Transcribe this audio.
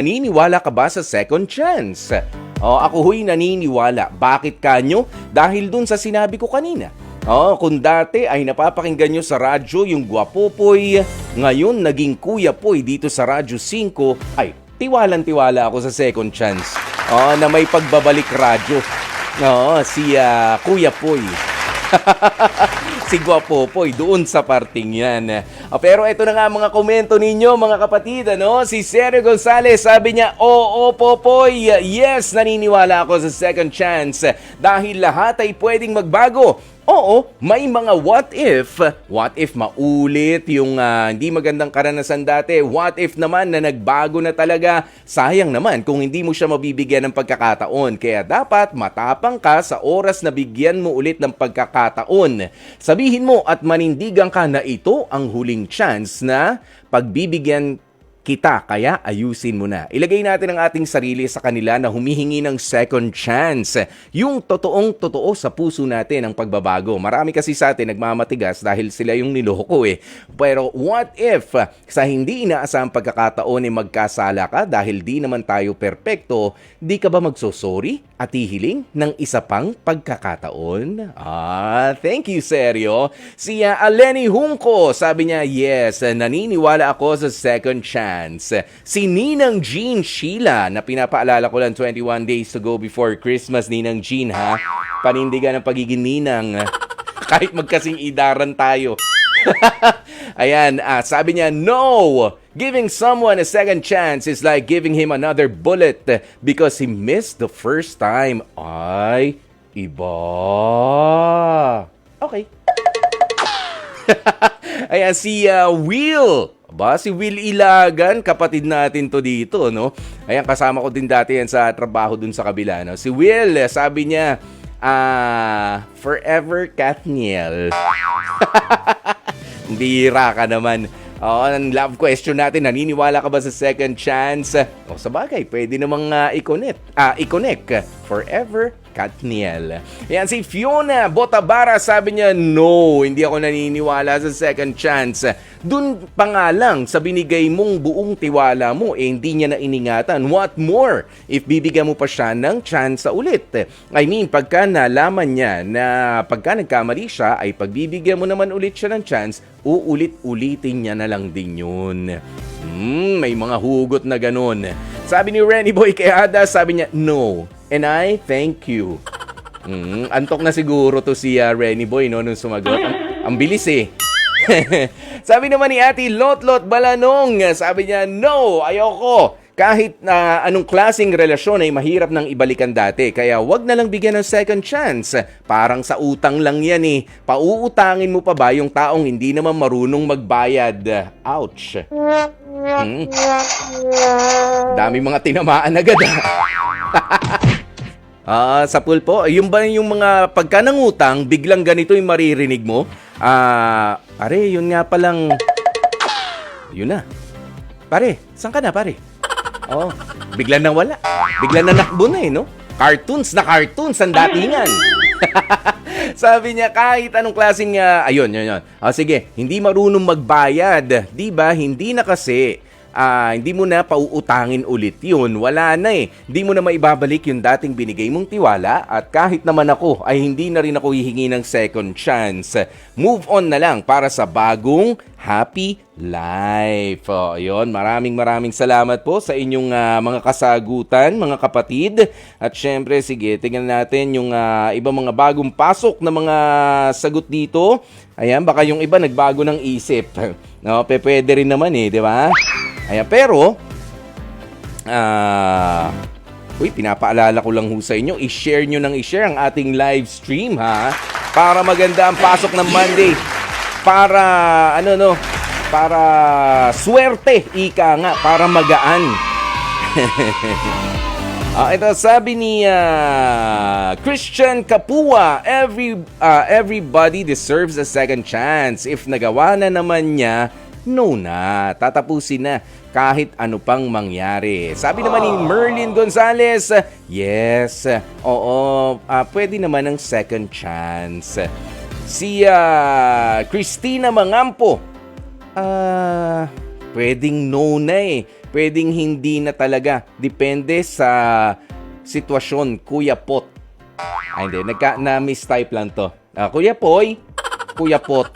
Naniniwala ka ba sa second chance? Ako ho'y naniniwala. Bakit kanyo? Dahil dun sa sinabi ko kanina. Kung dati ay napapakinggan nyo sa radyo yung Gwapopoy, ngayon naging Kuya Poy dito sa Radyo 5, ay tiwalang-tiwala ako sa second chance. Na may pagbabalik radyo. Si Kuya Poy. Si Gwapopoy doon sa parting yan. Pero ito na nga mga komento ninyo mga kapatid. Si Sergio Gonzalez sabi niya, oo Popoy, yes, naniniwala ako sa second chance dahil lahat ay pwedeng magbago. Oo, may mga what if maulit yung hindi magandang karanasan dati, what if naman na nagbago na talaga, sayang naman kung hindi mo siya mabibigyan ng pagkakataon. Kaya dapat matapang ka sa oras na bigyan mo ulit ng pagkakataon. Sabihin mo at manindigan ka na ito ang huling chance na pagbibigyan kita, kaya ayusin mo na. Ilagay natin ang ating sarili sa kanila na humihingi ng second chance. Yung totoong-totoo sa puso natin ang pagbabago. Marami kasi sa atin nagmamatigas dahil sila yung niloko Pero what if sa hindi inaasahang pagkakataon ay magkasala ka dahil di naman tayo perpekto, di ka ba magsosorry at hihiling ng isa pang pagkakataon? Thank you, Sergio. Si Aleni Hunko, sabi niya, yes, naniniwala ako sa second chance. Si Ninang Jean Sheila, na pinapaalala ko lang 21 days to go before Christmas, Ninang Jean ha. Panindigan ng pagiging ninang. Kahit magkasing idaran tayo. Ayan, sabi niya, no! Giving someone a second chance is like giving him another bullet because he missed the first time. Ay, iba. Okay. Ayan, si Will. Si Will Ilagan, kapatid natin to dito, no? Ayan, kasama ko din dati yan sa trabaho dun sa kabila, no? Si Will, sabi niya, forever Kathniel. Bira ka naman. Ang love question natin, naniniwala ka ba sa second chance? Sa bagay, pwede namang i-connect. Forever Katniel. Yan, si Fiona Botabara, sabi niya, no, hindi ako naniniwala sa second chance. Dun pa nga lang, sa binigay mong buong tiwala mo, hindi niya na iningatan. What more if bibigyan mo pa siya ng chance ulit? I mean, pagka nalaman niya na pagka nagkamali siya, ay pagbibigyan mo naman ulit siya ng chance, uulit-ulitin niya na lang din yun. May mga hugot na ganun. Sabi ni Renny Boy kay Ada, sabi niya, no. And I thank you. Antok na siguro to si Renny Boy, no, nung sumagot. Ang bilis Sabi naman ni Ate Lotlot Balanong, sabi niya, no, ayoko. Kahit anong klaseng relasyon ay mahirap nang ibalikan dati. Kaya wag na lang bigyan ng second chance. Parang sa utang lang yan Pauutangin mo pa ba yung taong hindi naman marunong magbayad? Ouch. Dami mga tinamaan agad sa pool po, yung ba yung mga pagka nangutang, biglang ganito yung maririnig mo? Pare, yun nga palang, yun na. Pare, saan ka na pare? Biglang nang wala. Biglang na nakbo na no? Cartoons ang datingan. Sabi niya, kahit anong klaseng, ayun. Sige, hindi marunong magbayad. Diba? Hindi na kasi. Hindi mo na pauutangin ulit yun. Wala na Hindi mo na maibabalik yung dating binigay mong tiwala at kahit naman ako ay hindi na rin ako hihingi ng second chance. Move on na lang para sa bagong happy life. Ayun, maraming salamat po sa inyong mga kasagutan, mga kapatid. At syempre, sige, tingnan natin yung ibang mga bagong pasok na mga sagot dito. Ayan, baka yung iba nagbago ng isip. No, pwede rin naman di ba? Ayan, pero pinapaalala ko lang sa inyo, i-share nyo ang ating live stream para maganda ang pasok ng Monday. Para para swerte, ika nga, para magaan. Ito sabi ni Christian Kapua, everybody deserves a second chance. If nagawa na naman niya, no na, tatapusin na kahit ano pang mangyari. Sabi naman ni Merlin Gonzalez, yes, oo, pwede naman ng second chance. Si Christina Mangampo, pwedeng no na pwedeng hindi na talaga. Depende sa sitwasyon, Kuya Pot. Ay, hindi. Na-mistype lang to. Kuya Poy, Kuya Pot.